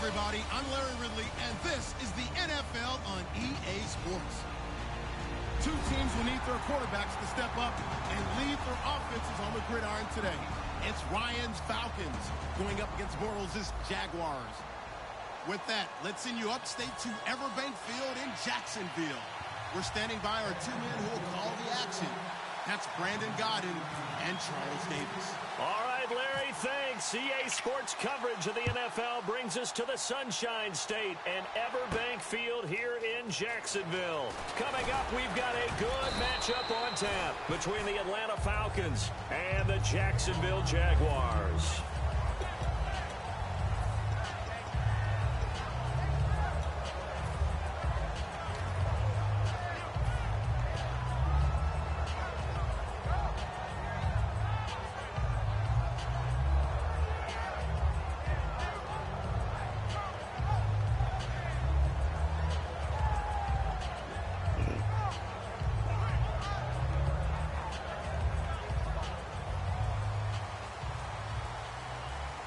everybody. I'm Larry Ridley, and this is the NFL on EA Sports. Two teams will need their quarterbacks to step up and lead their offenses on the gridiron today. It's Ryan's Falcons going up against Bortles' Jaguars. With that, let's send you upstate to Everbank Field in Jacksonville. We're standing by our two men who will call the action. That's Brandon Godden and Charles Davis. All right, Larry, thanks. EA Sports coverage of the NFL brings us to the Sunshine State and Everbank Field here in Jacksonville. Coming up, we've got a good matchup on tap between the Atlanta Falcons and the Jacksonville Jaguars.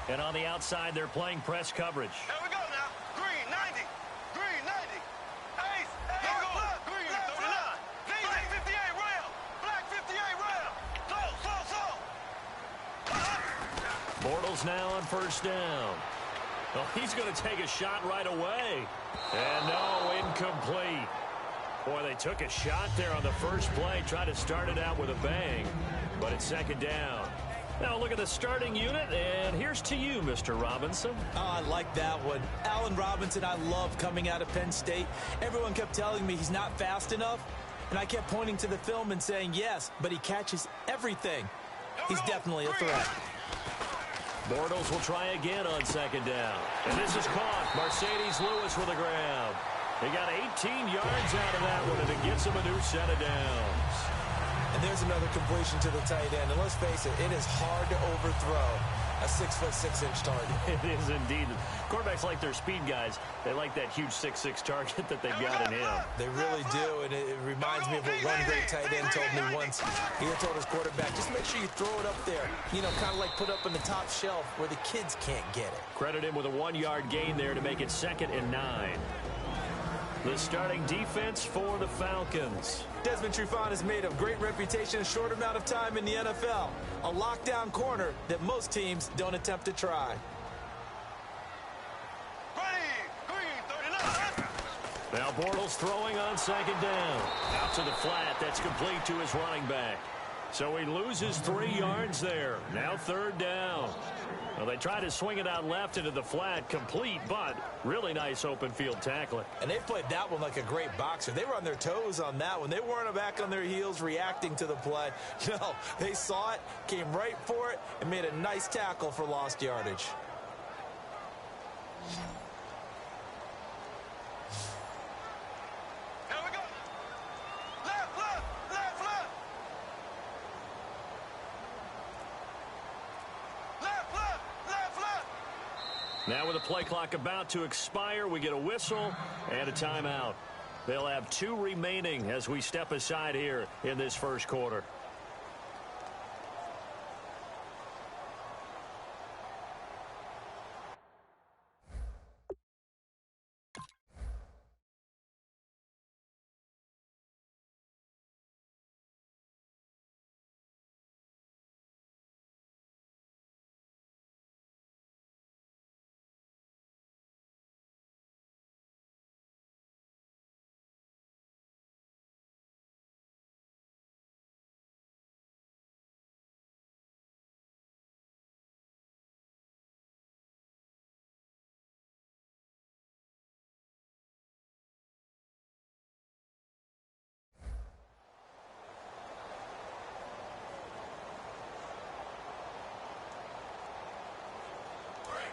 And on the outside, they're playing press coverage. Here we go now. Green, 90. Green, 90. Ace, here we go. Green, 39. Black 58 round. Black 58 round. Slow. Bortles now on first down. Well, he's going to take a shot right away. And no, incomplete. Boy, they took a shot there on the first play. Tried to start it out with a bang. But it's second down. Now look at the starting unit, and here's to you, Mr. Robinson. Oh, I like that one. Allen Robinson, I love coming out of Penn State. Everyone kept telling me he's not fast enough, and I kept pointing to the film and saying yes, but he catches everything. He's definitely a threat. Bortles will try again on second down. And this is caught. Mercedes Lewis with the grab. He got 18 yards out of that one, and it gets him a new set of downs. And there's another completion to the tight end. And let's face it, it is hard to overthrow a 6'6" target. It is indeed. Quarterbacks like their speed guys. They like that huge 6'6" target that they've got in him. They really do, and it reminds me of what one great tight end told me once. He had told his quarterback, just make sure you throw it up there. You know, kind of like put up on the top shelf where the kids can't get it. Credit him with a 1-yard gain there to make it 2nd and 9. The starting defense for the Falcons. Desmond Trufant has made a great reputation in a short amount of time in the NFL. A lockdown corner that most teams don't attempt to try. Now Bortles throwing on second down. Out to the flat. That's complete to his running back. So he loses 3 yards there. Now 3rd down. Well, they try to swing it out left into the flat, complete, but really nice open field tackling. And they played that one like a great boxer. They were on their toes on that one. They weren't back on their heels reacting to the play. No, they saw it, came right for it, and made a nice tackle for lost yardage. Now with the play clock about to expire, we get a whistle and a timeout. They'll have 2 remaining as we step aside here in this first quarter.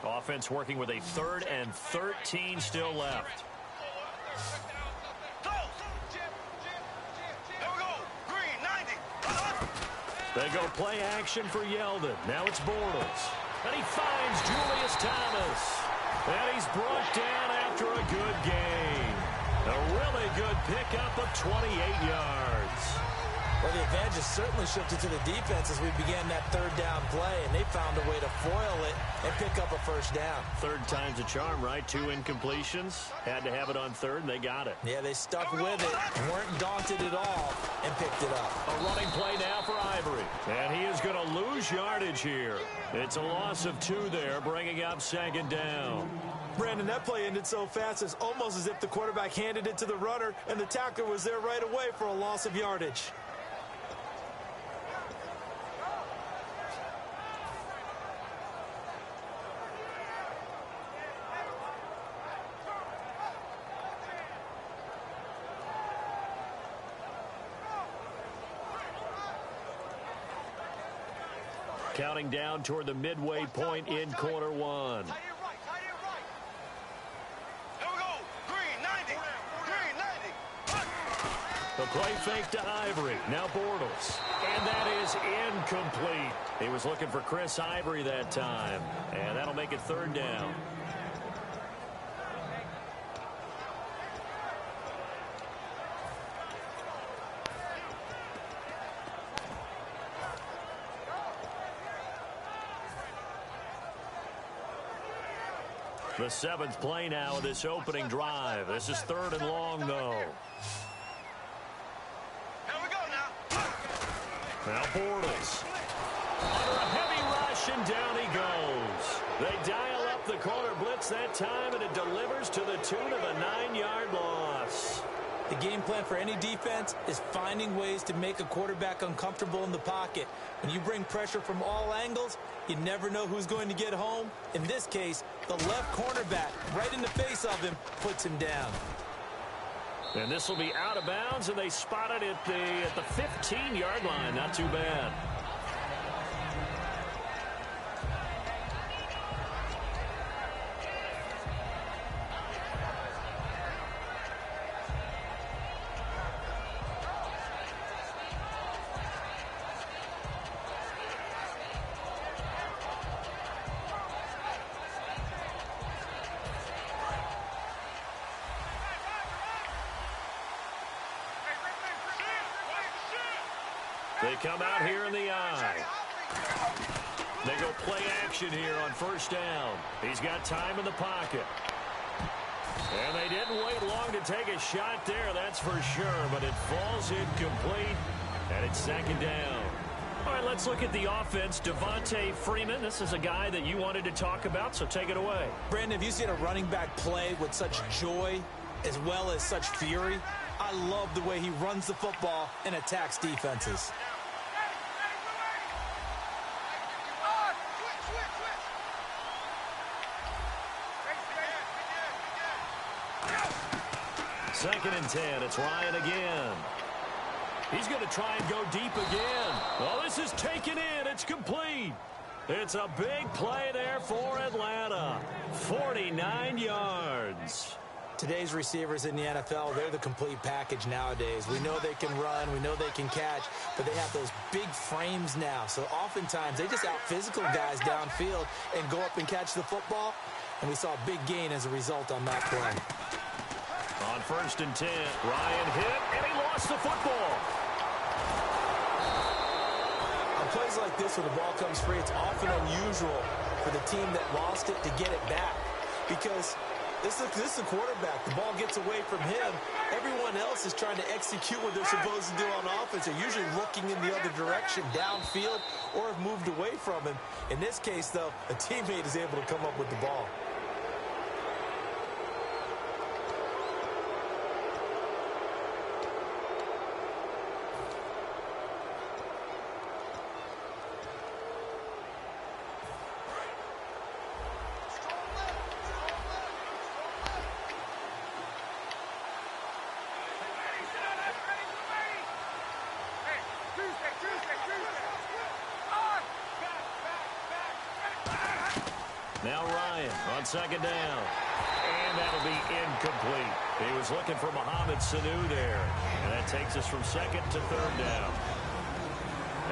Offense working with a 3rd and 13 still left. They go play action for Yeldon. Now it's Bortles. And he finds Julius Thomas. And he's brought down after a good gain. A really good pickup of 28 yards. Well, the advantage has certainly shifted to the defense as we began that third down play, and they found a way to foil it and pick up a first down. Third time's a charm, right? 2 incompletions. Had to have it on third, and they got it. Yeah, they stuck with it, weren't daunted at all, and picked it up. A running play now for Ivory. And he is going to lose yardage here. It's a loss of 2 there, bringing up second down. Brandon, that play ended so fast, it's almost as if the quarterback handed it to the runner, and the tackler was there right away for a loss of yardage. Counting down toward the midway point in quarter 1. Tight end right. Here we go. Green 90. Green 90. The play fake to Ivory. Now Bortles. And that is incomplete. He was looking for Chris Ivory that time. And that'll make it third down. The 7th play now of this opening drive. This is third and long, though. Here we go now. Now Bortles. Under a heavy rush, and down he goes. They dial up the corner blitz that time, and it delivers to the tune of a 9-yard loss. The game plan for any defense is finding ways to make a quarterback uncomfortable in the pocket. When you bring pressure from all angles, you never know who's going to get home. In this case, the left cornerback, right in the face of him, puts him down. And this will be out of bounds, and they spot it at the 15-yard line. Not too bad. They come out here in the eye. They go play action here on first down. He's got time in the pocket. And they didn't wait long to take a shot there, that's for sure. But it falls incomplete, and it's second down. All right, let's look at the offense. Devontae Freeman, this is a guy that you wanted to talk about, so take it away. Brandon, have you seen a running back play with such joy as well as such fury? I love the way he runs the football and attacks defenses. Second and 10. It's Ryan again. He's going to try and go deep again. Oh, this is taken in. It's complete. It's a big play there for Atlanta. 49 yards. Today's receivers in the NFL, they're the complete package nowadays. We know they can run, we know they can catch, but they have those big frames now. So oftentimes they just out-physical guys downfield and go up and catch the football. And we saw a big gain as a result on that play. On first and 10, Ryan hit, and he lost the football. On plays like this where the ball comes free, it's often unusual for the team that lost it to get it back. Because this is the quarterback. The ball gets away from him. Everyone else is trying to execute what they're supposed to do on offense. They're usually looking in the other direction, downfield, or have moved away from him. In this case, though, a teammate is able to come up with the ball. Now Ryan on second down. And that'll be incomplete. He was looking for Mohamed Sanu there. And that takes us from second to third down.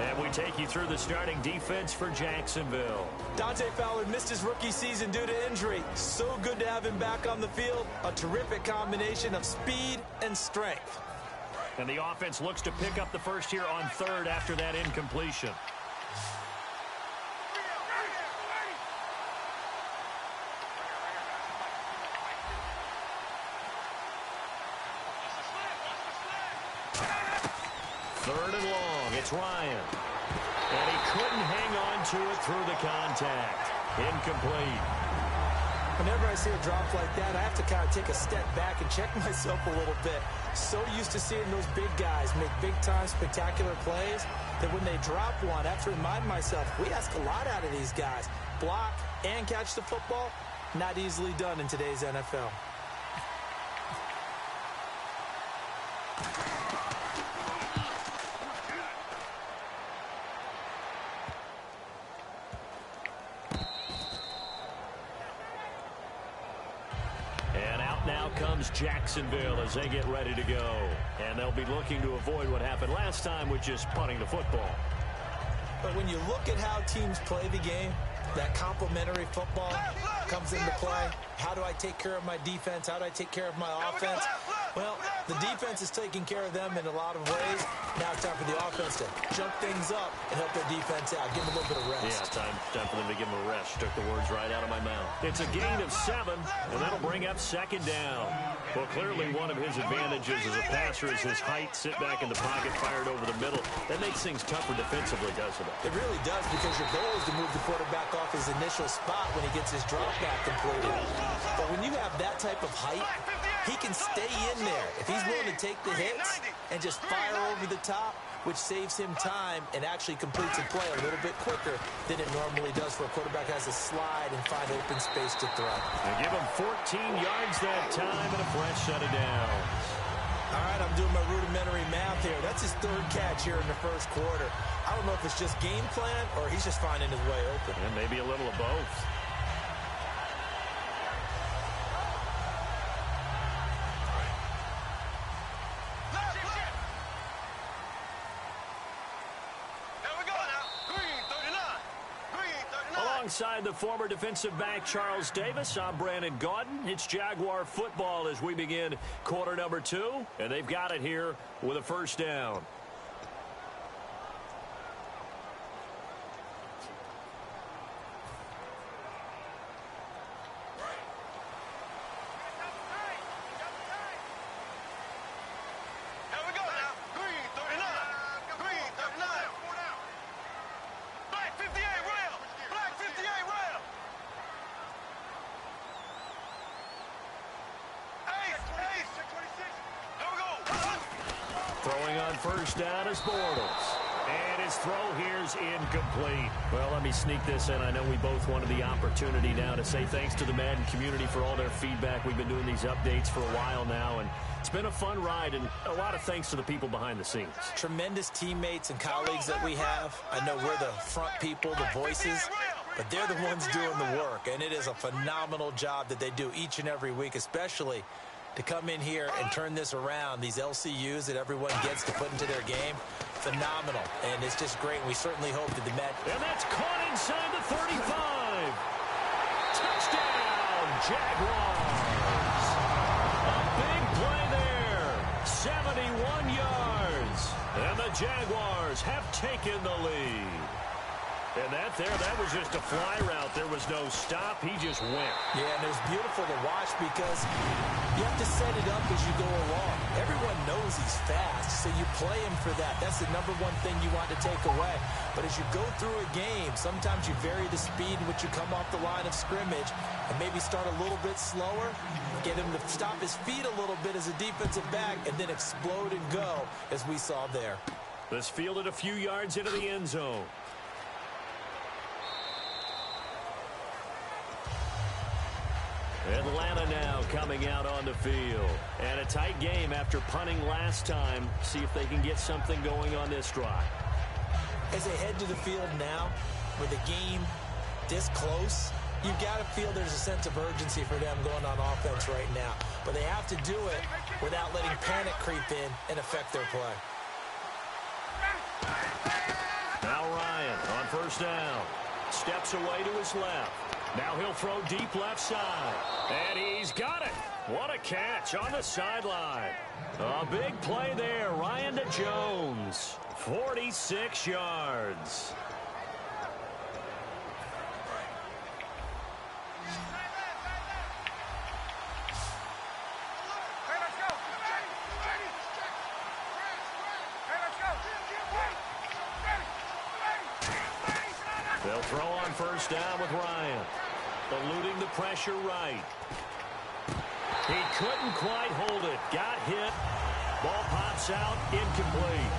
And we take you through the starting defense for Jacksonville. Dante Fowler missed his rookie season due to injury. So good to have him back on the field. A terrific combination of speed and strength. And the offense looks to pick up the first here on third after that incompletion. Third and long. It's Ryan. And he couldn't hang on to it through the contact. Incomplete. Whenever I see a drop like that, I have to kind of take a step back and check myself a little bit. So used to seeing those big guys make big-time spectacular plays that when they drop one, I have to remind myself, we ask a lot out of these guys. Block and catch the football, not easily done in today's NFL. Comes Jacksonville as they get ready to go. And they'll be looking to avoid what happened last time, which is punting the football. But when you look at how teams play the game, that complementary football comes into play. How do I take care of my defense? How do I take care of my offense? Well, the defense is taking care of them in a lot of ways. Now it's time for the offense to jump things up and help their defense out. Give them a little bit of rest. Yeah, time for them to give them a rest. Took the words right out of my mouth. It's a gain of 7, and that'll bring up second down. Well, clearly one of his advantages as a passer is his height. Sit back in the pocket, fired over the middle. That makes things tougher defensively, doesn't it? It really does, because your goal is to move the quarterback off his initial spot when he gets his drop back completed. But when you have that type of height, he can stay in there. If he's willing to take the hits and just fire over the top, which saves him time and actually completes a play a little bit quicker than it normally does for a quarterback who has to slide and find open space to throw. They give him 14 yards that time and a fresh set of downs. All right, I'm doing my rudimentary math here. That's his third catch here in the first quarter. I don't know if it's just game plan or he's just finding his way open. And maybe a little of both. Alongside the former defensive back Charles Davis, I'm Brandon Gaudin. It's Jaguar football as we begin quarter number 2, and they've got it here with a first down. Throwing on first down is Bortles. And his throw here's incomplete. Well, let me sneak this in. I know we both wanted the opportunity now to say thanks to the Madden community for all their feedback. We've been doing these updates for a while now, and it's been a fun ride, and a lot of thanks to the people behind the scenes. Tremendous teammates and colleagues that we have. I know we're the front people, the voices, but they're the ones doing the work, and it is a phenomenal job that they do each and every week, especially to come in here and turn this around. These LCUs that everyone gets to put into their game, phenomenal. And it's just great. We certainly hope that the Met... And that's caught inside the 35. Touchdown, Jaguars. A big play there. 71 yards. And the Jaguars have taken the lead. And that was just a fly route. There was no stop. He just went. Yeah, and it was beautiful to watch because you have to set it up as you go along. Everyone knows he's fast, so you play him for that. That's the number one thing you want to take away. But as you go through a game, sometimes you vary the speed in which you come off the line of scrimmage and maybe start a little bit slower, get him to stop his feet a little bit as a defensive back, and then explode and go, as we saw there. This fielded a few yards into the end zone. Atlanta now coming out on the field. And a tight game after punting last time. See if they can get something going on this drive. As they head to the field now, with the game this close, you've got to feel there's a sense of urgency for them going on offense right now. But they have to do it without letting panic creep in and affect their play. Now Ryan on first down. Steps away to his left. Now he'll throw deep left side. And he's got it. What a catch on the sideline. A big play there. Ryan to Jones. 46 yards. They'll throw on first down with Ryan. Eluding the pressure right. He couldn't quite hold it. Got hit. Ball pops out. Incomplete.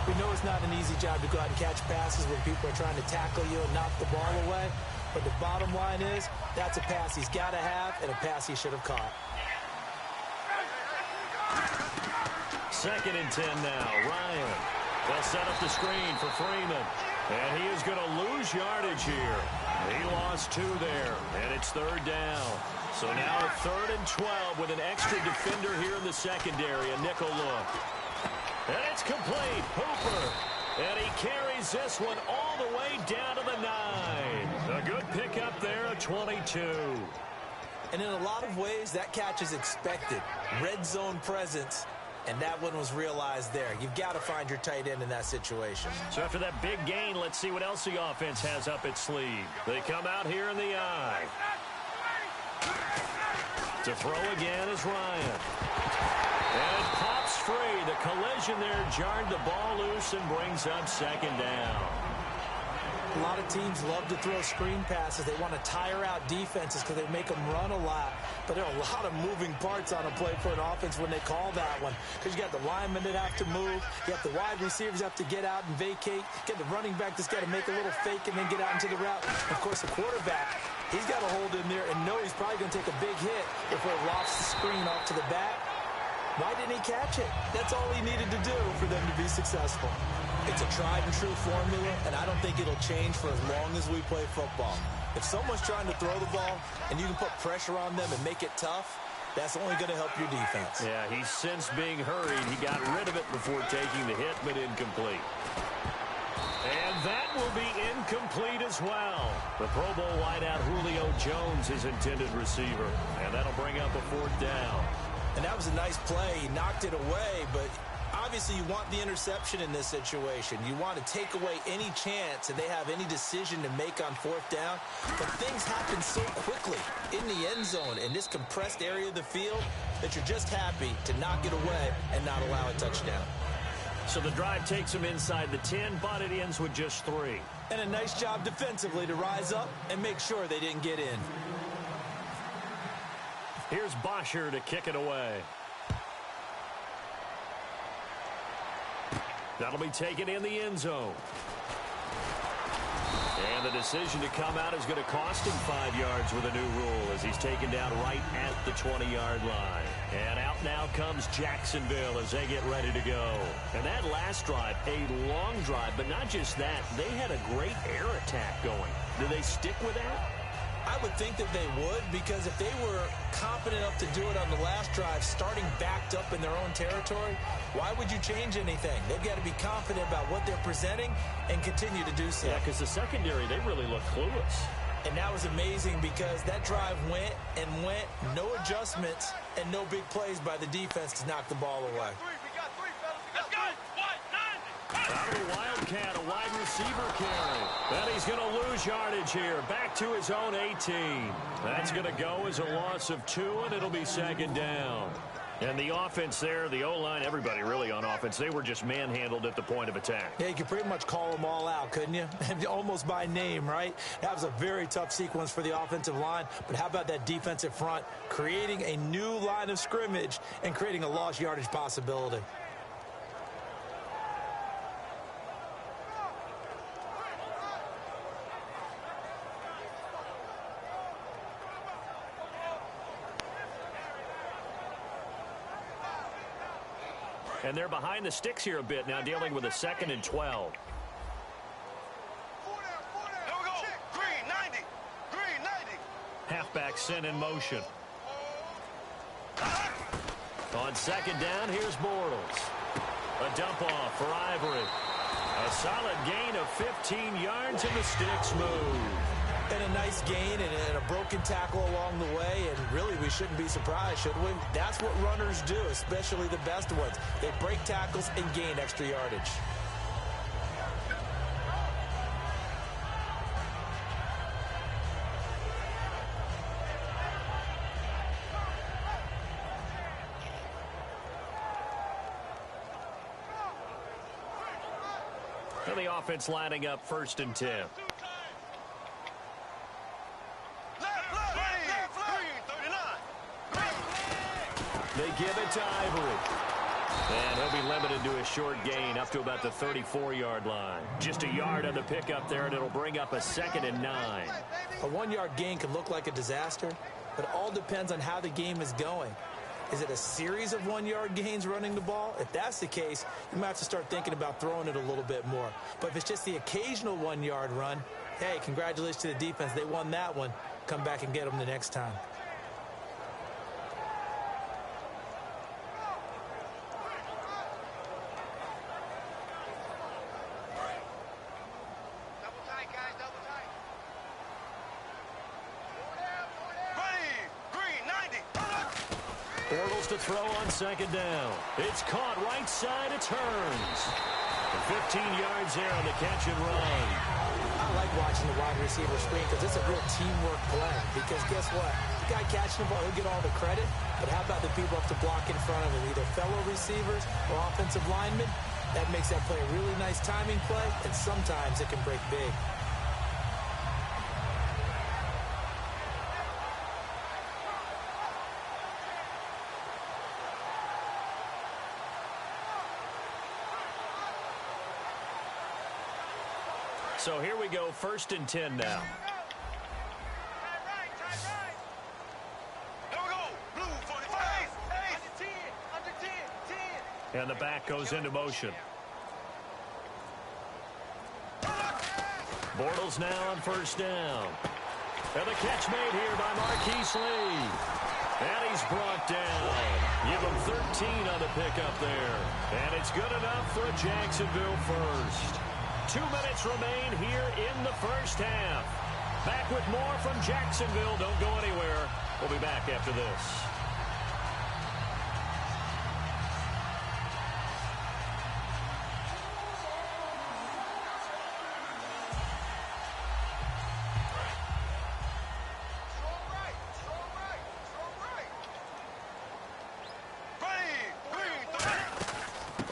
We know it's not an easy job to go out and catch passes when people are trying to tackle you and knock the ball away. But the bottom line is, that's a pass he's got to have and a pass he should have caught. 2nd and 10 now. Ryan. They'll set up the screen for Freeman. And he is going to lose yardage here. He lost 2 there, and it's 3rd down. So now 3rd and 12 with an extra defender here in the secondary, a nickel look. And it's complete. Hooper. And he carries this one all the way down to the 9. A good pickup there, a 22. And in a lot of ways, that catch is expected. Red zone presence. And that one was realized there. You've got to find your tight end in that situation. So after that big gain, let's see what else the offense has up its sleeve. They come out here in the eye. To throw again is Ryan. And it pops free. The collision there jarred the ball loose and brings up 2nd down. A lot of teams love to throw screen passes. They want to tire out defenses because they make them run a lot. But there are a lot of moving parts on a play for an offense when they call that one. Because you got the linemen that have to move. You have the wide receivers have to get out and vacate. You get the running back that's got to make a little fake and then get out into the route. And of course, the quarterback, he's got to hold in there and know he's probably going to take a big hit before it lofts the screen off to the back. Why didn't he catch it? That's all he needed to do for them to be successful. It's a tried-and-true formula, and I don't think it'll change for as long as we play football. If someone's trying to throw the ball and you can put pressure on them and make it tough, that's only going to help your defense. Yeah, he's since being hurried. He got rid of it before taking the hit, but incomplete. And that will be incomplete as well. The Pro Bowl wideout Julio Jones is intended receiver, and that'll bring up a 4th down. And that was a nice play. He knocked it away, but obviously you want the interception in this situation. You want to take away any chance that they have any decision to make on 4th down. But things happen so quickly in the end zone in this compressed area of the field that you're just happy to knock it away and not allow a touchdown. So the drive takes them inside the 10, but it ends with just 3. And a nice job defensively to rise up and make sure they didn't get in. Here's Bosher to kick it away. That'll be taken in the end zone. And the decision to come out is going to cost him 5 yards with a new rule as he's taken down right at the 20-yard line. And out now comes Jacksonville as they get ready to go. And that last drive, a long drive, but not just that. They had a great air attack going. Do they stick with that? I would think that they would, because if they were competent enough to do it on the last drive, starting backed up in their own territory, why would you change anything? They've got to be confident about what they're presenting and continue to do so. Yeah, because the secondary, they really look clueless. And that was amazing because that drive went and went, no adjustments, and no big plays by the defense to knock the ball away. Out of the Wildcat, a wide receiver carry. Then he's going to lose yardage here. Back to his own 18. That's going to go as a loss of 2, and it'll be 2nd down. And the offense there, the O-line, everybody really on offense, they were just manhandled at the point of attack. Yeah, you could pretty much call them all out, couldn't you? Almost by name, right? That was a very tough sequence for the offensive line. But how about that defensive front creating a new line of scrimmage and creating a lost yardage possibility? And they're behind the sticks here a bit now, dealing with a 2nd and 12. There we go. Green 90. Green 90. Halfback sent in motion. On 2nd down, here's Bortles. A dump off for Ivory. A solid gain of 15 yards and the sticks move. And a nice gain and a broken tackle along the way, and really we shouldn't be surprised, should we? That's what runners do, especially the best ones. They break tackles and gain extra yardage. And the offense lining up 1st and 10. They give it to Ivory. And he'll be limited to a short gain up to about the 34-yard line. Just a yard on the pickup there, and it'll bring up a 2nd and 9. A 1-yard gain can look like a disaster, but it all depends on how the game is going. Is it a series of 1-yard gains running the ball? If that's the case, you might have to start thinking about throwing it a little bit more. But if it's just the occasional 1-yard run, hey, congratulations to the defense. They won that one. Come back and get them the next time. Bortles to throw on 2nd down. It's caught right side. It turns. 15 yards there on the catch and run. I like watching the wide receiver screen because it's a real teamwork play. Because guess what? The guy catching the ball, he'll get all the credit. But how about the people up to block in front of him, either fellow receivers or offensive linemen? That makes that play a really nice timing play, and sometimes it can break big. So here we go, 1st and 10 now. And the back goes into motion. Bortles now on 1st down. And the catch made here by Marquise Lee. And he's brought down. Give him 13 on the pickup there. And it's good enough for a Jacksonville first. 2 minutes remain here in the 1st half. Back with more from Jacksonville. Don't go anywhere. We'll be back after this.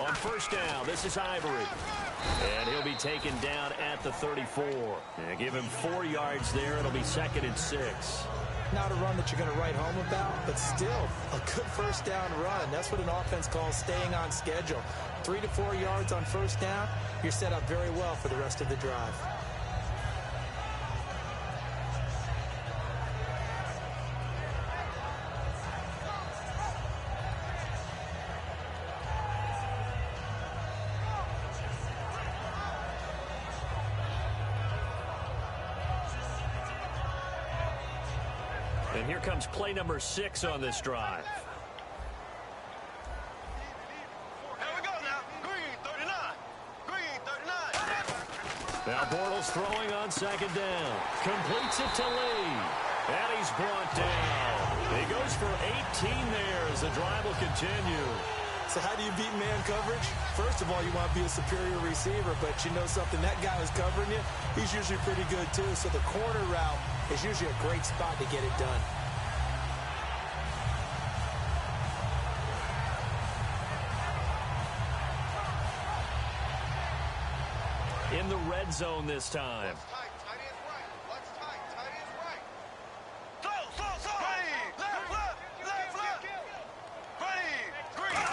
On 1st down, this is Ivory. And he'll be taken down at the 34. And give him 4 yards there. It'll be 2nd and 6. Not a run that you're going to write home about, but still a good 1st down run. That's what an offense calls staying on schedule. 3 to 4 yards on 1st down, you're set up very well for the rest of the drive. And here comes play number 6 on this drive. Here we go now. Green 39. Green 39. Now Bortles throwing on 2nd down. Completes it to Lee. And he's brought down. He goes for 18 there as the drive will continue. So how do you beat man coverage? First of all, you want to be a superior receiver, but you know something, that guy who's covering you, he's usually pretty good too. So the corner route is usually a great spot to get it done. In the red zone this time. Tight is right. What's tight? Tight is right. Slow. Left. Green.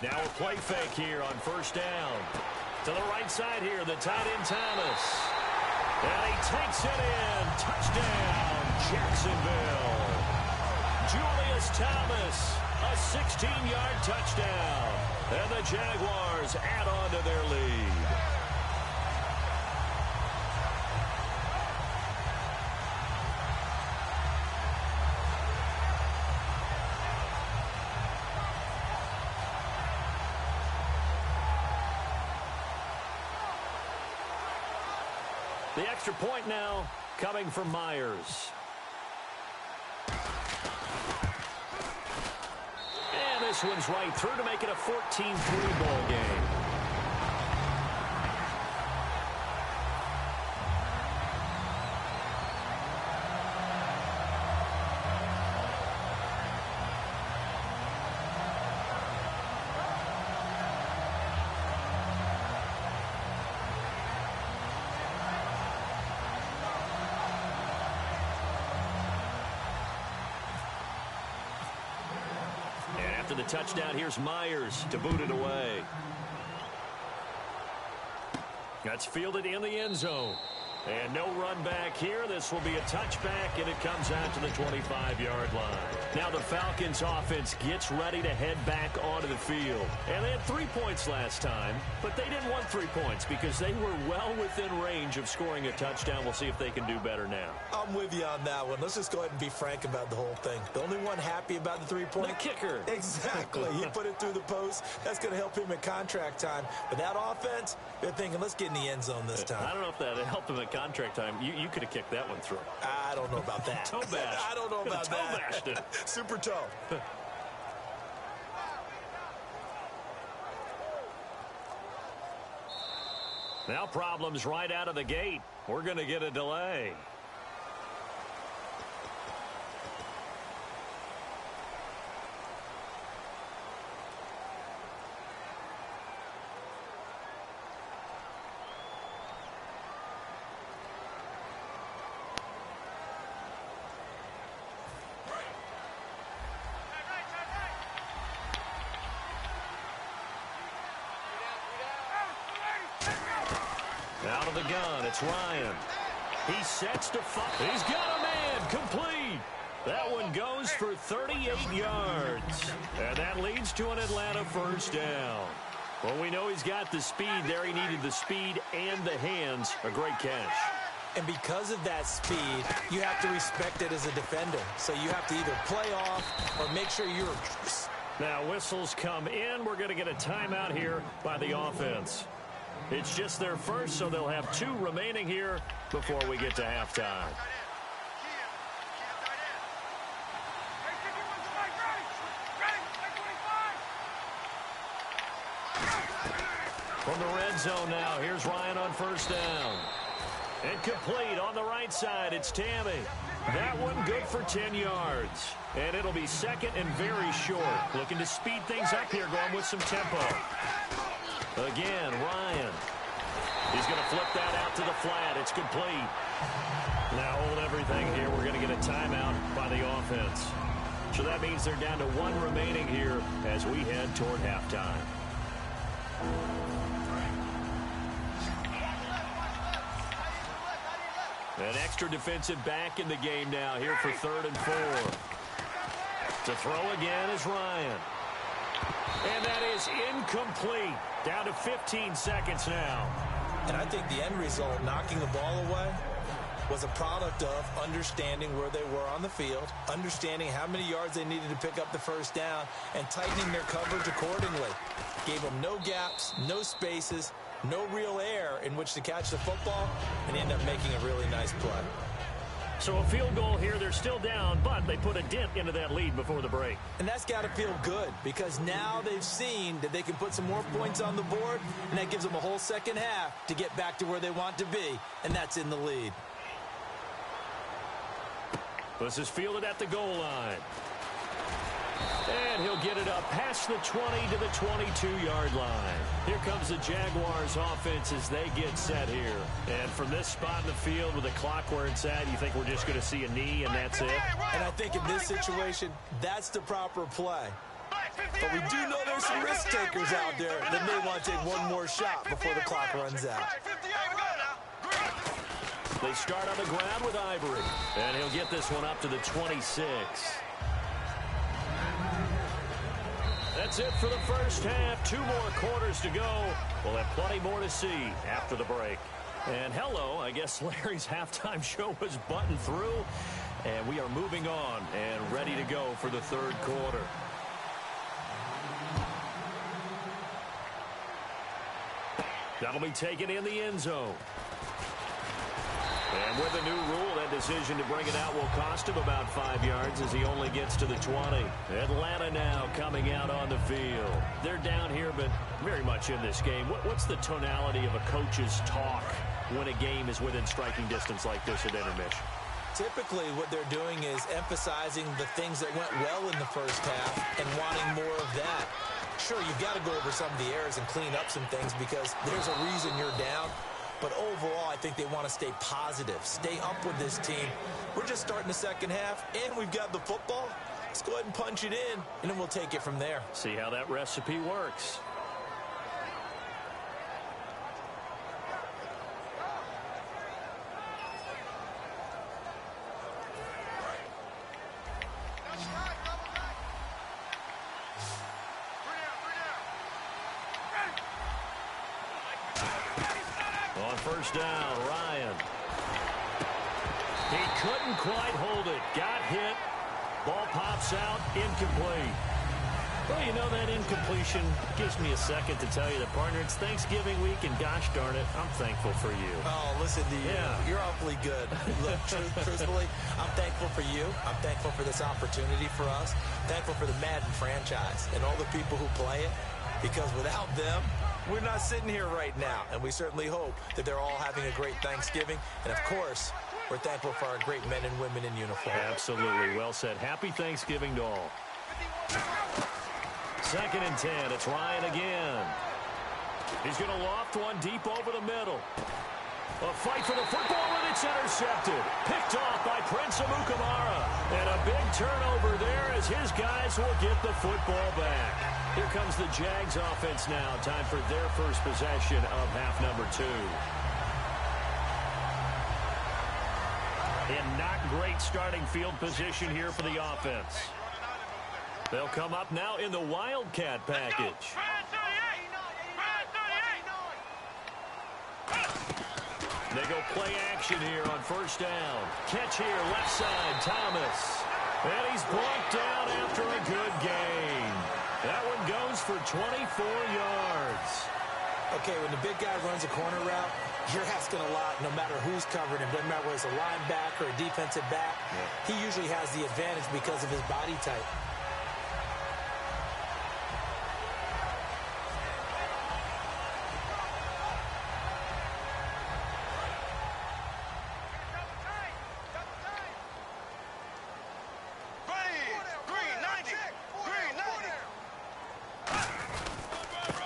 Now a play fake here on 1st down. To the right side here, the tight end Thomas. And he takes it in. Touchdown, Jacksonville. Julius Thomas, a 16-yard touchdown. And the Jaguars add on to their lead. The extra point now coming from Myers. And this one's right through to make it a 14-3 ball game. After the touchdown, here's Myers to boot it away. That's fielded in the end zone. And no run back here. This will be a touchback, and it comes out to the 25-yard line. Now the Falcons offense gets ready to head back onto the field. And they had 3 points last time, but they didn't want 3 points because they were well within range of scoring a touchdown. We'll see if they can do better now. I'm with you on that one. Let's just go ahead and be frank about the whole thing. The only one happy about the 3-point. The kicker. Exactly. He put it through the post. That's going to help him at contract time. But that offense, they're thinking, let's get in the end zone this time. I don't know if that helped him at contract time. You could have kicked that one through. I don't know about that. Toe bash. I don't know about toe that. Bashed it. Super toe. Now problems right out of the gate. We're going to get a delay. Out of the gun, it's Ryan. He sets to fire. He's got a man, complete. That one goes for 38 yards. And that leads to an Atlanta first down. Well, we know he's got the speed there. He needed the speed and the hands. A great catch. And because of that speed, you have to respect it as a defender. So you have to either play off or make sure you're... Now whistles come in. We're going to get a timeout here by the offense. It's just their first, so they'll have 2 remaining here before we get to halftime. From the red zone now, here's Ryan on first down. And complete on the right side, it's Tammy. That one good for 10 yards. And it'll be second and very short. Looking to speed things up here, going with some tempo. Again, Ryan. He's going to flip that out to the flat. It's complete. Now hold everything here. We're going to get a timeout by the offense. So that means they're down to 1 remaining here as we head toward halftime. An extra defensive back in the game now here for 3rd and 4. To throw again is Ryan. And that is incomplete. Down to 15 seconds now. And I think the end result, knocking the ball away, was a product of understanding where they were on the field, understanding how many yards they needed to pick up the first down, and tightening their coverage accordingly. Gave them no gaps, no spaces, no real air in which to catch the football, and ended up making a really nice play. So a field goal here. They're still down, but they put a dent into that lead before the break. And that's got to feel good because now they've seen that they can put some more points on the board, and that gives them a whole second half to get back to where they want to be, and that's in the lead. This is fielded at the goal line. And he'll get it up past the 20 to the 22-yard line. Here comes the Jaguars offense as they get set here. And from this spot in the field with the clock where it's at, you think we're just going to see a knee and that's it? And I think in this situation, that's the proper play. But we do know there's some risk takers out there that may want to take one more shot before the clock runs out. They start on the ground with Ivory. And he'll get this one up to the 26. That's it for the first half. 2 more quarters to go. We'll have plenty more to see after the break. And hello, I guess Larry's halftime show was buttoned through. And we are moving on and ready to go for the 3rd quarter. That'll be taken in the end zone. And with a new rule, that decision to bring it out will cost him about 5 yards as he only gets to the 20. Atlanta now coming out on the field. They're down here, but very much in this game. What's the tonality of a coach's talk when a game is within striking distance like this at intermission? Typically, what they're doing is emphasizing the things that went well in the first half and wanting more of that. Sure, you've got to go over some of the errors and clean up some things because there's a reason you're down. But overall, I think they want to stay positive, stay up with this team. We're just starting the second half, and we've got the football. Let's go ahead and punch it in, and then we'll take it from there. See how that recipe works. First down, Ryan. He couldn't quite hold it. Got hit. Ball pops out. Incomplete. Well, you know, that incompletion gives me a second to tell you that, partner, it's Thanksgiving week, and gosh darn it, I'm thankful for you. Oh, listen to you. Yeah. You're awfully good. Look, truthfully, I'm thankful for you. I'm thankful for this opportunity for us. Thankful for the Madden franchise and all the people who play it, because without them, we're not sitting here right now, and we certainly hope that they're all having a great Thanksgiving. And, of course, we're thankful for our great men and women in uniform. Absolutely. Well said. Happy Thanksgiving to all. 2nd and 10. It's Ryan again. He's going to loft one deep over the middle. A fight for the football, and it's intercepted. Picked off by Prince Amukamara. And a big turnover there as his guys will get the football back. Here comes the Jags offense now. Time for their first possession of half number 2. In not great starting field position here for the offense. They'll come up now in the Wildcat package. They go play action here on first down. Catch here, left side, Thomas. And he's brought down after a good gain. That one goes for 24 yards. Okay, when the big guy runs a corner route, you're asking a lot no matter who's covering him. Doesn't matter whether it's a linebacker or a defensive back. Yeah. He usually has the advantage because of his body type.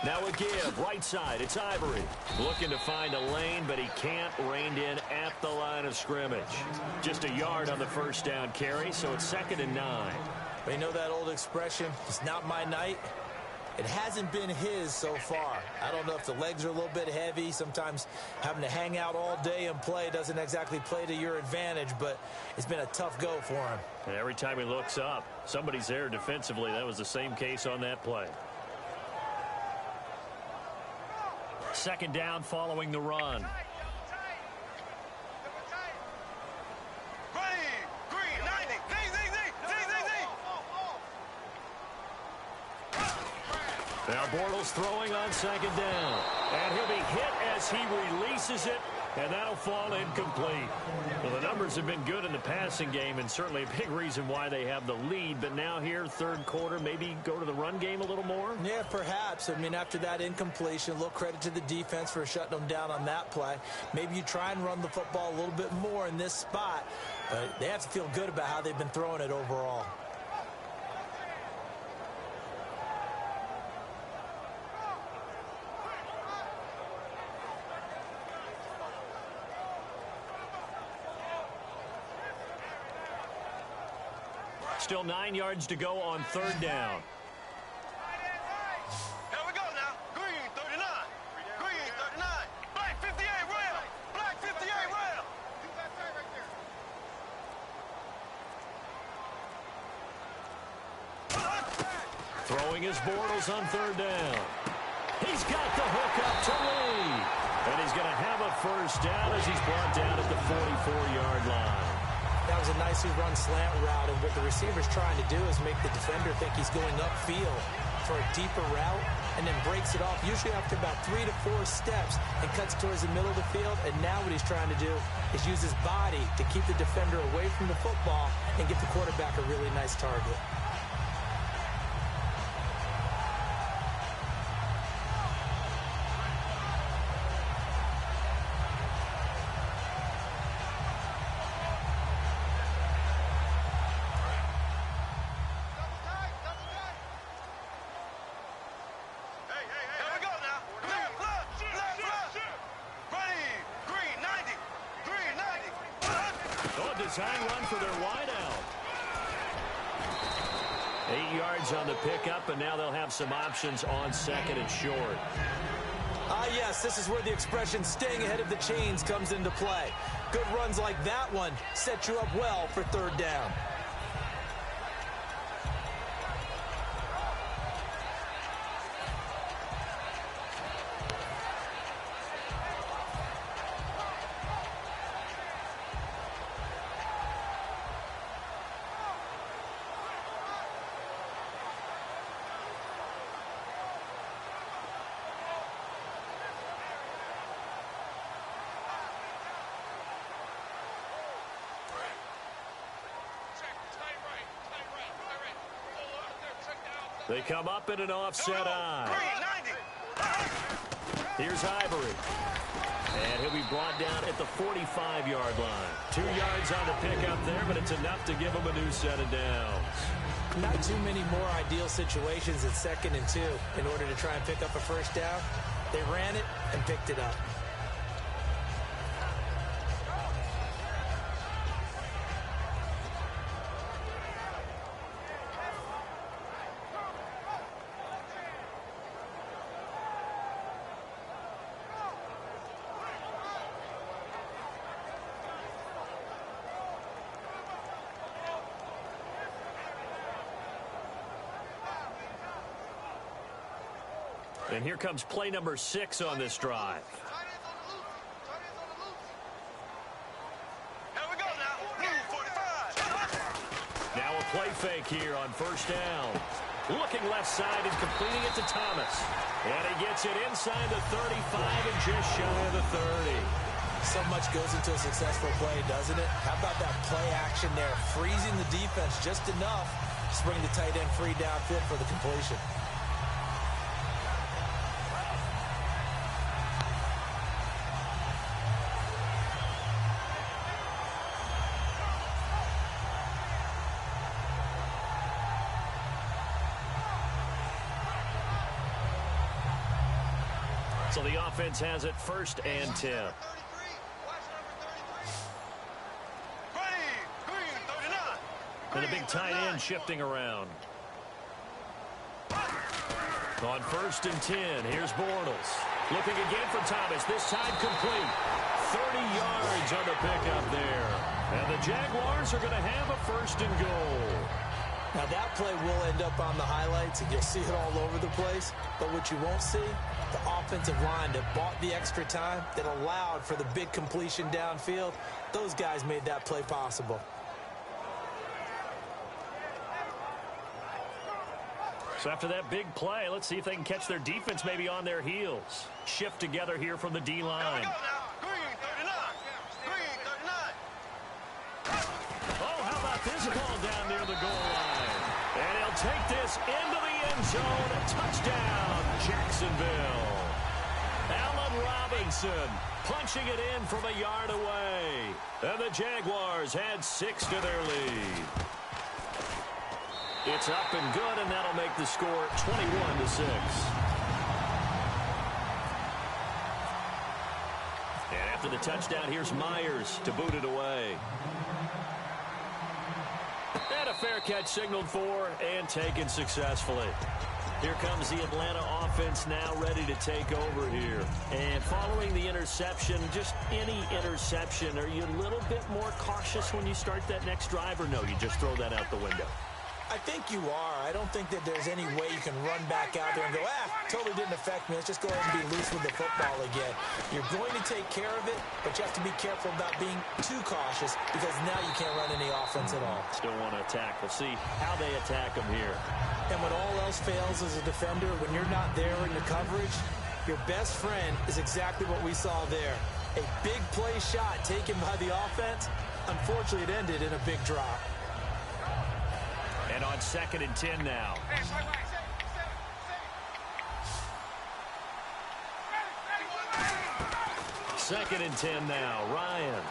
Now a give, right side, it's Ivory. Looking to find a lane, but he can't. Reined in at the line of scrimmage. Just a yard on the first down carry, so it's 2nd and 9. But you know that old expression, it's not my night? It hasn't been his so far. I don't know if the legs are a little bit heavy. Sometimes having to hang out all day and play doesn't exactly play to your advantage, but it's been a tough go for him. And every time he looks up, somebody's there defensively. That was the same case on that play. 2nd down following the run. Now Bortles throwing on 2nd down. And he'll be hit as he releases it, and that'll fall incomplete. Well, the numbers have been good in the passing game, and certainly a big reason why they have the lead. But now here, 3rd quarter, maybe go to the run game a little more? Yeah, perhaps. I mean, after that incompletion, a little credit to the defense for shutting them down on that play. Maybe you try and run the football a little bit more in this spot, but they have to feel good about how they've been throwing it overall. Still 9 yards to go on 3rd down. Here we go now. Green 39. Green 39. Black 58 rail. Black 58 rail. Throwing his Bortles on 3rd down. He's got the hook up to Lee. And he's going to have a first down as he's brought down at the 44-yard line. That was a nicely run slant route, and what the receiver's trying to do is make the defender think he's going upfield. for a deeper route and then breaks it off, usually after about 3 to 4 steps, and cuts towards the middle of the field. And now what he's trying to do is use his body to keep the defender away from the football and get the quarterback a really nice target. Design run for their wideout. 8 yards on the pickup, and now they'll have some options on second and short. Yes, this is where the expression staying ahead of the chains comes into play. Good runs like that one set you up well for third down. They come up in an offset eye. Here's Ivory. And he'll be brought down at the 45-yard line. 2 yards on the pickup there, but it's enough to give him a new set of downs. Not too many more ideal situations at 2nd and 2 in order to try and pick up a first down. They ran it and picked it up. And here comes play number 6 on this drive. Here we go now. 45. Now a play fake here on first down. Looking left side and completing it to Thomas. And he gets it inside the 35 and just shy of the 30. So much goes into a successful play, doesn't it? How about that play action there? Freezing the defense just enough to bring the tight end free downfield for the completion. So the offense has it 1st and 10. And a big tight end shifting around. On 1st and 10, here's Bortles. Looking again for Thomas, this time complete. 30 yards on the pickup there. And the Jaguars are going to have a 1st and goal. Now that play will end up on the highlights, and you'll see it all over the place. But what you won't see, the offensive line that bought the extra time, that allowed for the big completion downfield, those guys made that play possible. So after that big play, let's see if they can catch their defense maybe on their heels. Shift together here from the D-line. Oh, how about this ball down near the goal line? And he'll take this into the end zone. A touchdown, Jacksonville. Allen Robinson punching it in from a yard away. And the Jaguars add 6 to their lead. It's up and good, and that'll make the score 21-6. And after the touchdown, here's Myers to boot it away. And a fair catch signaled for and taken successfully. Here comes the Atlanta offense now ready to take over here. And following the interception, just any interception, are you a little bit more cautious when you start that next drive, or no, you just throw that out the window? I think you are. I don't think that there's any way you can run back out there and go, totally didn't affect me. Let's just go ahead and be loose with the football again. You're going to take care of it, but you have to be careful about being too cautious because now you can't run any offense at all. Still want to attack. We'll see how they attack them here. And when all else fails as a defender, when you're not there in the coverage, your best friend is exactly what we saw there. A big play shot taken by the offense. Unfortunately, it ended in a big drop. And on 2nd and 10 now. Second and 10 now. Ryan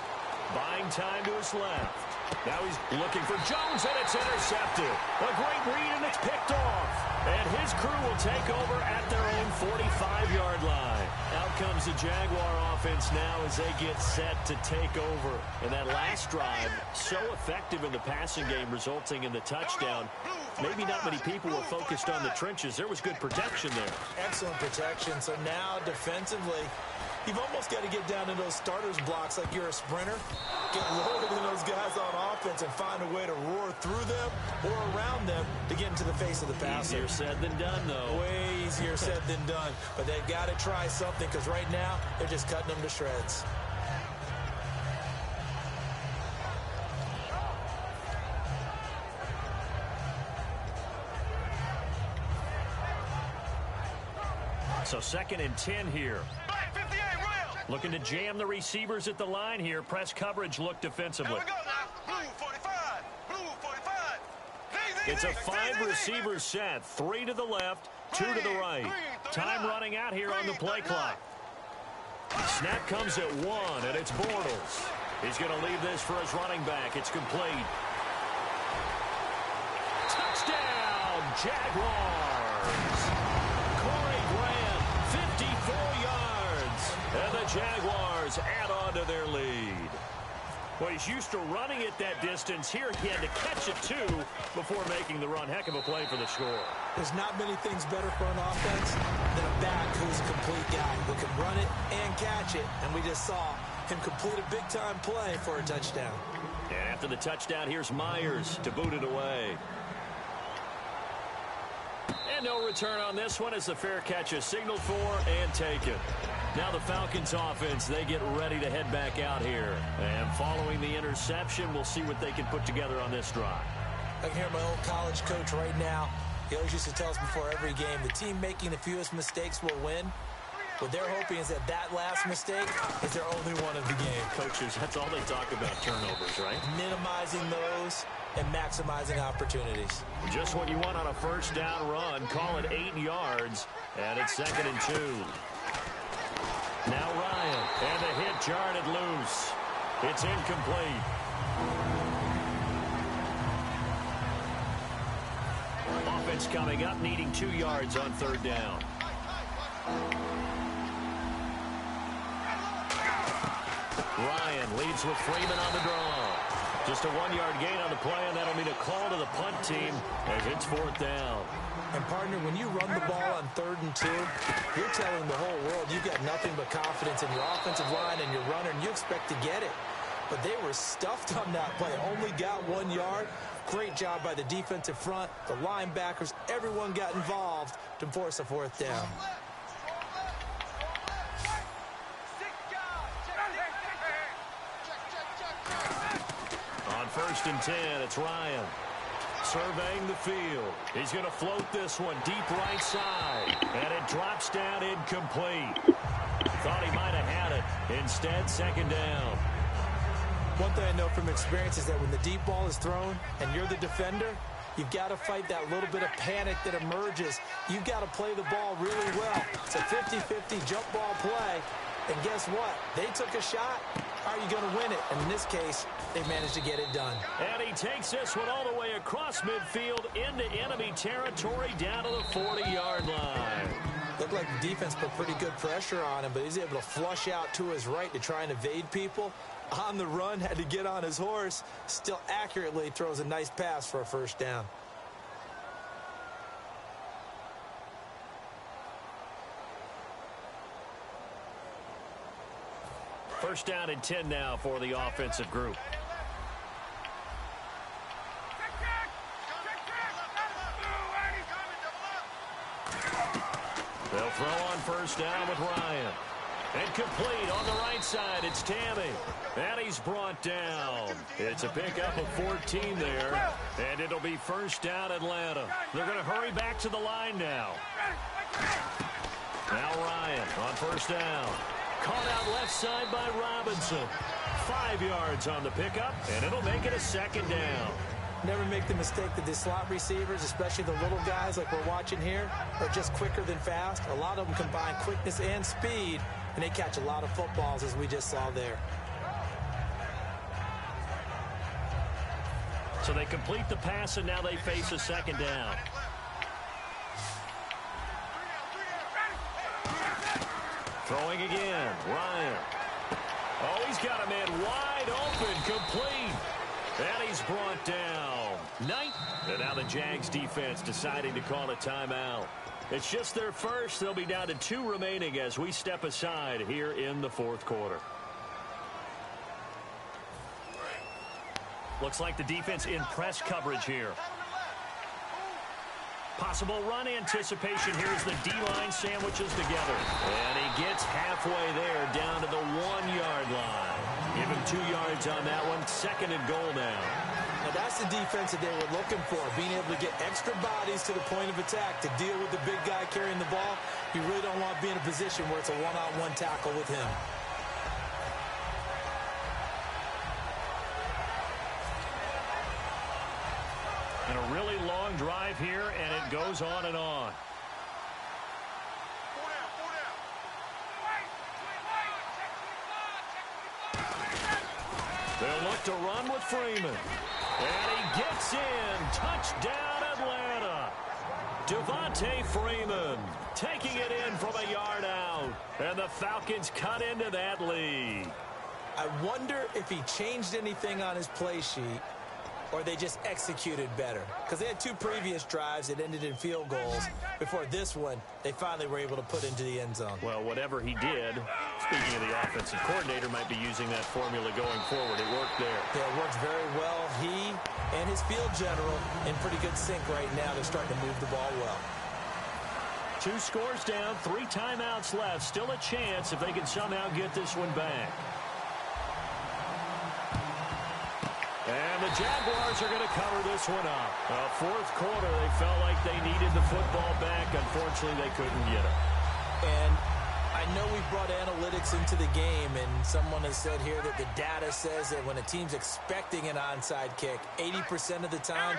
buying time to his left. Now he's looking for Jones, and it's intercepted. A great read, and it's picked off. And his crew will take over at their own 45-yard line. Out comes the Jaguar offense now as they get set to take over. And that last drive, so effective in the passing game, resulting in the touchdown. Maybe not many people were focused on the trenches. There was good protection there. Excellent protection. So now defensively, you've almost got to get down in those starters blocks like you're a sprinter. Get lower than those guys on offense and find a way to roar through them or around them to get into the face of the passer. Easier said than done, though. Way easier said than done. But they've got to try something because right now they're just cutting them to shreds. So 2nd and 10 here. Black 58, real. Looking to jam the receivers at the line here. Press coverage look defensively. Here we go now. Blue 45. Blue 45. It's a 5-receiver set. 3 to the left, 2 to the right. Time running out here on the play clock. Snap comes at 1, and it's Bortles. He's going to leave this for his running back. It's complete. Touchdown, Jaguars. 54 yards, and the Jaguars add on to their lead. Well, he's used to running it that distance. Here he had to catch it, too, before making the run. Heck of a play for the score. There's not many things better for an offense than a back who's a complete guy who can run it and catch it, and we just saw him complete a big-time play for a touchdown. And after the touchdown, here's Myers to boot it away. And no return on this one as the fair catch is signaled for and taken. Now the Falcons offense, they get ready to head back out here. And following the interception, we'll see what they can put together on this drive. I can hear my old college coach right now. He always used to tell us before every game, the team making the fewest mistakes will win. What they're hoping is that that last mistake is their only one of the game. Coaches, that's all they talk about, turnovers, right? Minimizing those and maximizing opportunities. Just what you want on a first down run. Call it 8 yards, and it's 2nd and 2. Now Ryan, and the hit jarred it loose. It's incomplete. Offense coming up, needing 2 yards on 3rd down. Ryan leads with Freeman on the draw. Just a 1-yard gain on the play, and that'll mean a call to the punt team as it's 4th down. And, partner, when you run the ball on 3rd and 2, you're telling the whole world you've got nothing but confidence in your offensive line and your runner, and you expect to get it. But they were stuffed on that play, only got 1 yard. Great job by the defensive front, the linebackers, everyone got involved to force a 4th down. On 1st and 10, it's Ryan. Surveying the field. He's going to float this one deep right side. And it drops down incomplete. Thought he might have had it. Instead, 2nd down. One thing I know from experience is that when the deep ball is thrown and you're the defender, you've got to fight that little bit of panic that emerges. You've got to play the ball really well. It's a 50-50 jump ball play. And guess what? They took a shot. How are you going to win it? And in this case, they managed to get it done. And he takes this one all the way across midfield into enemy territory down to the 40-yard line. Looked like the defense put pretty good pressure on him, but he's able to flush out to his right to try and evade people. On the run, had to get on his horse. Still accurately throws a nice pass for a 1st down. First down and 10 now for the offensive group. throw on first down with Ryan. And complete on the right side. It's Tammy. And he's brought down. It's a pickup of 14 there. And it'll be first down Atlanta. They're going to hurry back to the line now. Now Ryan on first down. Caught out left side by Robinson. 5 yards on the pickup, and it'll make it a second down. Never make the mistake that the slot receivers, especially the little guys like we're watching here, are just quicker than fast. A lot of them combine quickness and speed, and they catch a lot of footballs, as we just saw there. So they complete the pass, and now they face a second down. Throwing again, Ryan. Oh, he's got a man wide open, complete. And he's brought down. And now the Jags defense deciding to call a timeout. It's just their first. They'll be down to 2 remaining as we step aside here in the fourth quarter. Looks like the defense in press coverage here. Possible run anticipation here as the D-line sandwiches together. And he gets halfway there down to the 1-yard line. Give him 2 yards on that one. Second and goal now. Now that's the defense that they were looking for, being able to get extra bodies to the point of attack to deal with the big guy carrying the ball. You really don't want to be in a position where it's a one-on-one tackle with him. And a really long drive here, and it goes on and on. They'll look to run with Freeman. And he gets in. Touchdown, Atlanta. Devontae Freeman taking it in from a yard out. And the Falcons cut into that lead. I wonder if he changed anything on his play sheet, or they just executed better. Because they had 2 previous drives that ended in field goals. Before this one, they finally were able to put into the end zone. Well, whatever he did, speaking of the offensive coordinator, might be using that formula going forward. It worked there. Yeah, it works very well. He and his field general in pretty good sync right now. They're starting to move the ball well. 2 scores down, 3 timeouts left. Still a chance if they can somehow get this one back. And the Jaguars are going to cover this one up. Fourth quarter, they felt like they needed the football back. Unfortunately, they couldn't get it. And I know we've brought analytics into the game, and someone has said here that the data says that when a team's expecting an onside kick, 80% of the time,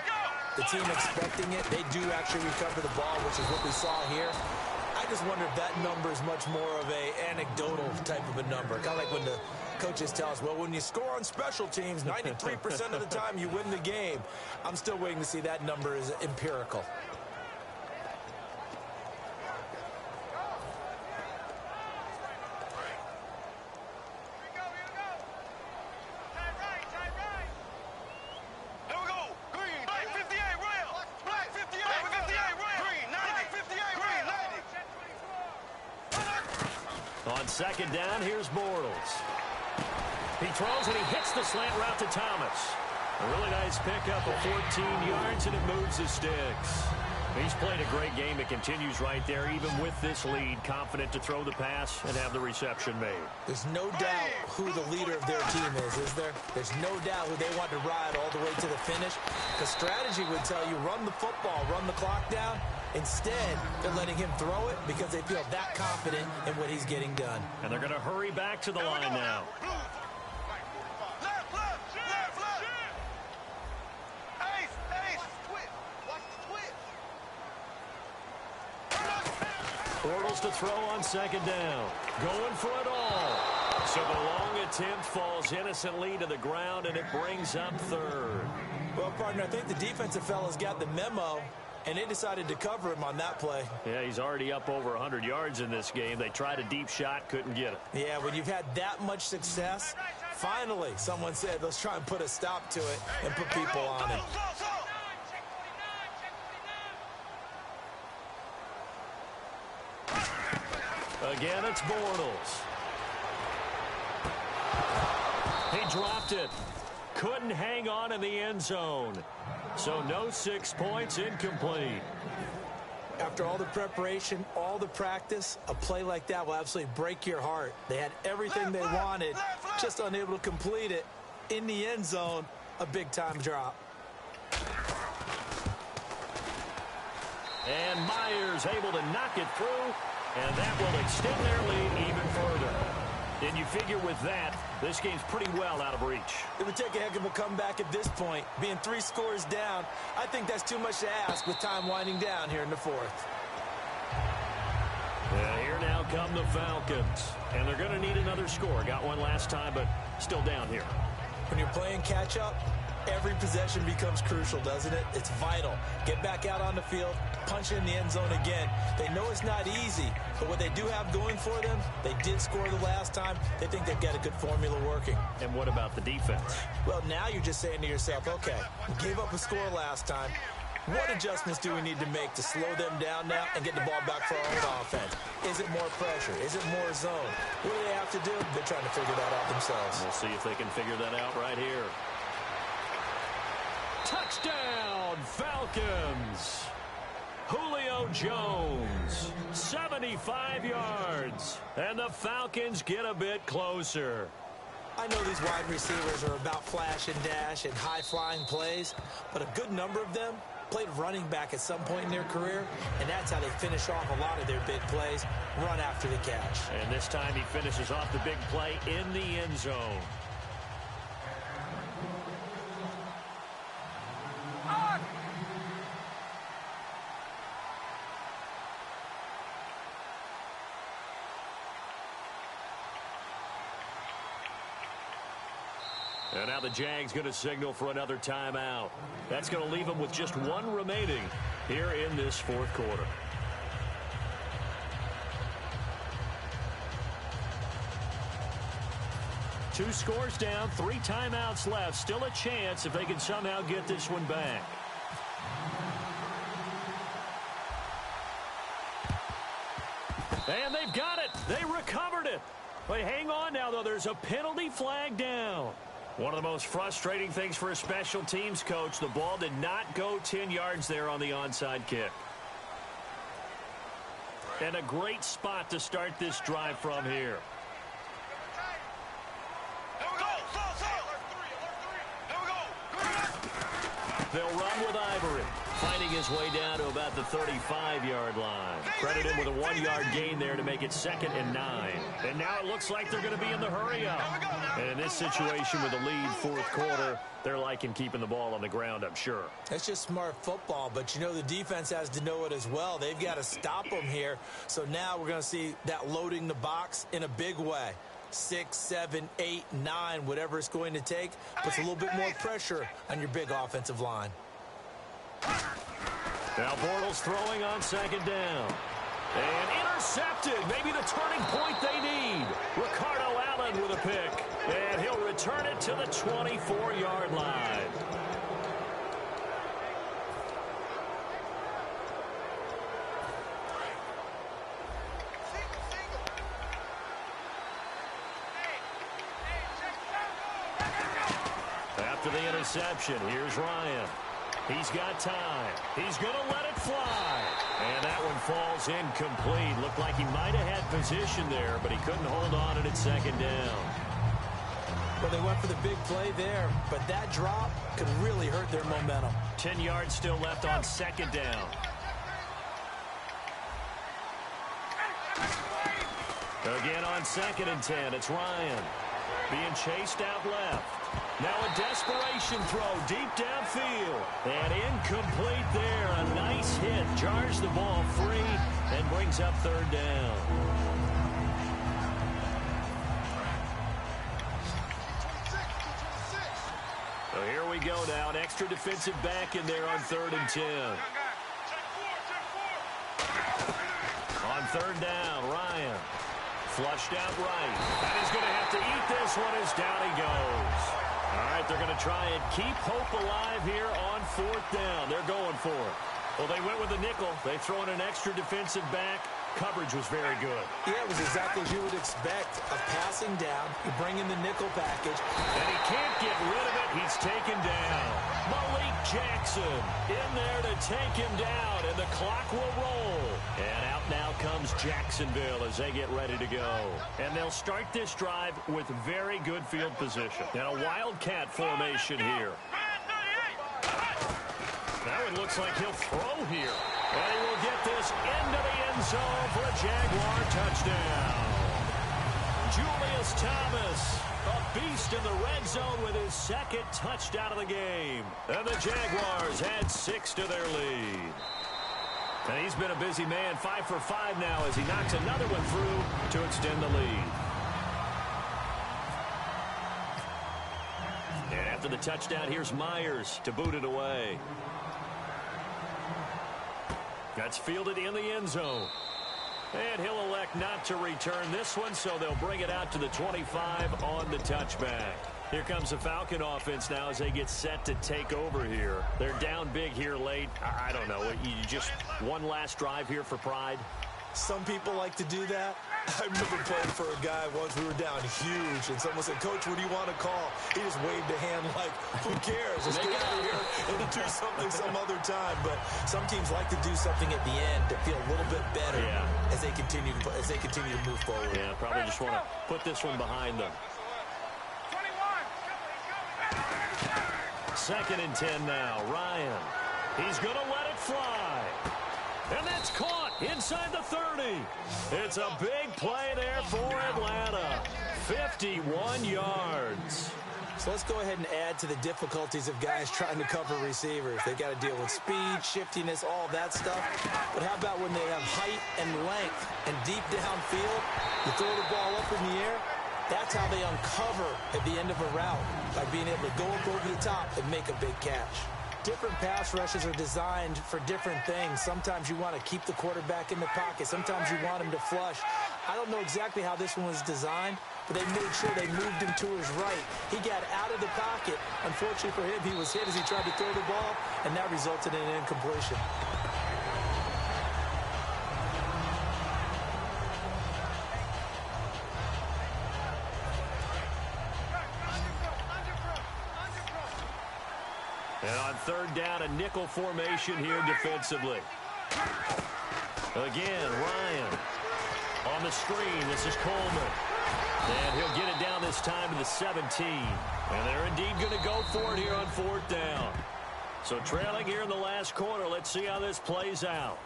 the team expecting it, they do actually recover the ball, which is what we saw here. I just wonder if that number is much more of a anecdotal type of a number. Kind of like when the coaches tell us, well, when you score on special teams, 93% of the time you win the game. I'm still waiting to see that number is empirical. On second down, here's Bortles. He throws and he hits the slant route to Thomas. A really nice pickup of 14 yards, and it moves the sticks. He's played a great game. It continues right there, even with this lead, confident to throw the pass and have the reception made. There's no doubt who the leader of their team is there? There's no doubt who they want to ride all the way to the finish. Because strategy would tell you, run the football, run the clock down. Instead, they're letting him throw it because they feel that confident in what he's getting done. And they're going to hurry back to the line now. Bortles to throw on second down. Going for it all. So the long attempt falls innocently to the ground, and it brings up third. Well, partner, I think the defensive fellas got the memo, and they decided to cover him on that play. Yeah, he's already up over 100 yards in this game. They tried a deep shot, couldn't get it. Yeah, when you've had that much success, finally someone said, let's try and put a stop to it and put people on it. Again, it's Bortles. He dropped it. Couldn't hang on in the end zone. So no 6 points, incomplete. After all the preparation, all the practice, a play like that will absolutely break your heart. They had everything they wanted, just unable to complete it. In the end zone, a big-time drop. And Myers able to knock it through, and that will extend their lead even further. And you figure with that, this game's pretty well out of reach. It would take a heck of a comeback at this point. Being 3 scores down, I think that's too much to ask with time winding down here in the 4th. Yeah, here now come the Falcons. And they're going to need another score. Got one last time, but still down here. When you're playing catch-up, every possession becomes crucial, doesn't it? It's vital. Get back out on the field, punch in the end zone again. They know it's not easy, but what they do have going for them, they did score the last time. They think they've got a good formula working. And what about the defense? Well, now you're just saying to yourself, okay, we gave up a score last time. What adjustments do we need to make to slow them down now and get the ball back for our own offense? Is it more pressure? Is it more zone? What do they have to do? They're trying to figure that out themselves. We'll see if they can figure that out right here. Touchdown, Falcons! Julio Jones, 75 yards, and the Falcons get a bit closer. I know these wide receivers are about flash and dash and high-flying plays, but a good number of them played running back at some point in their career, and that's how they finish off a lot of their big plays, run after the catch. And this time he finishes off the big play in the end zone. And now the Jags going to signal for another timeout. That's going to leave them with just one remaining here in this 4th quarter. Two scores down, 3 timeouts left. Still a chance if they can somehow get this one back. And they've got it. They recovered it. They hang on now, though. There's a penalty flag down. One of the most frustrating things for a special teams coach, the ball did not go 10 yards there on the onside kick. And a great spot to start this drive from here. They'll run with Ivory, fighting his way down to about the 35-yard line. Credit him with a 1-yard gain there to make it 2nd and 9. And now it looks like they're going to be in the hurry-up. And in this situation with a lead 4th quarter, they're liking keeping the ball on the ground, I'm sure. That's just smart football, but you know the defense has to know it as well. They've got to stop them here. So now we're going to see that loading the box in a big way. 6, 7, 8, 9, whatever it's going to take, puts a little bit more pressure on your big offensive line. Now Bortles throwing on 2nd down. And intercepted. Maybe the turning point they need. Ricardo Allen with a pick. And he'll return it to the 24-yard line. After the interception, here's Ryan. He's got time. He's going to let it fly. And that one falls incomplete. Looked like he might have had position there, but he couldn't hold on and it's 2nd down. Well, they went for the big play there, but that drop could really hurt their momentum. 10 yards still left on 2nd down. Again on 2nd and 10, it's Ryan. Being chased out left. Now a desperation throw deep downfield. And incomplete there. A nice hit. Jars the ball free and brings up 3rd down. So here we go now. An extra defensive back in there on 3rd and 10. On 3rd down, Ryan. Flushed out right. And he's going to have to eat this one as down he goes. All right, they're going to try and keep hope alive here on 4th down. They're going for it. Well, they went with a nickel. They throw in an extra defensive back. Coverage was very good. Yeah, it was exactly as you would expect. A passing down, you bring in the nickel package. And he can't get rid of it. He's taken down. Malik Jackson in there to take him down, and the clock will roll. And out now comes Jacksonville as they get ready to go. And they'll start this drive with very good field position. And a wildcat formation here. Now it looks like he'll throw here. And he will get this into the end zone for a Jaguar touchdown. Julius Thomas, a beast in the red zone with his second touchdown of the game. And the Jaguars add 6 to their lead. And he's been a busy man, 5 for 5 now as he knocks another one through to extend the lead. And after the touchdown, here's Myers to boot it away. That's fielded in the end zone. And he'll elect not to return this one, so they'll bring it out to the 25 on the touchback. Here comes the Falcon offense now as they get set to take over here. They're down big here late. I don't know. You just one last drive here for pride? Some people like to do that. I remember playing for a guy once. We were down huge, and someone said, "Coach, what do you want to call?" He just waved a hand like, "Who cares? Let's get out of here and do something some other time." But some teams like to do something at the end to feel a little bit better as they continue to move forward. Yeah, probably just want to put this one behind them. 2nd and 10 now. Ryan. He's going to let it fly. And that's caught inside the 30. It's a big play there for Atlanta. 51 yards. So let's go ahead and add to the difficulties of guys trying to cover receivers. They got to deal with speed, shiftiness, all that stuff. But how about when they have height and length and deep downfield? You throw the ball up in the air. That's how they uncover at the end of a route, by being able to go up over the top and make a big catch. Different pass rushes are designed for different things. Sometimes you want to keep the quarterback in the pocket. Sometimes you want him to flush. I don't know exactly how this one was designed, but they made sure they moved him to his right. He got out of the pocket. Unfortunately for him, he was hit as he tried to throw the ball, and that resulted in an incompletion. And on 3rd down, a nickel formation here defensively. Again, Ryan on the screen. This is Coleman. And he'll get it down this time to the 17. And they're indeed going to go for it here on 4th down. So trailing here in the last quarter. Let's see how this plays out.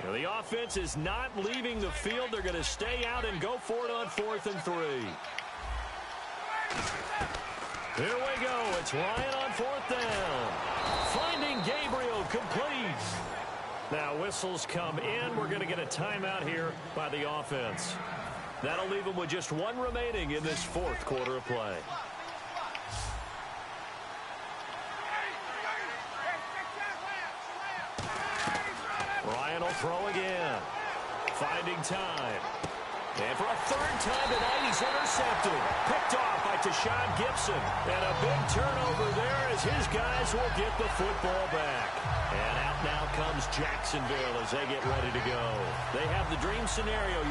Now the offense is not leaving the field. They're going to stay out and go for it on 4th and 3. Here we go. It's Ryan on 4th down. Finding Gabriel, complete. Now whistles come in. We're going to get a timeout here by the offense. That'll leave them with just one remaining in this 4th quarter of play. Ryan will throw again. Finding time. And for a 3rd time tonight, he's intercepted. Picked off by Tashawn Gibson. And a big turnover there as his guys will get the football back. And out now comes Jacksonville as they get ready to go. They have the dream scenario.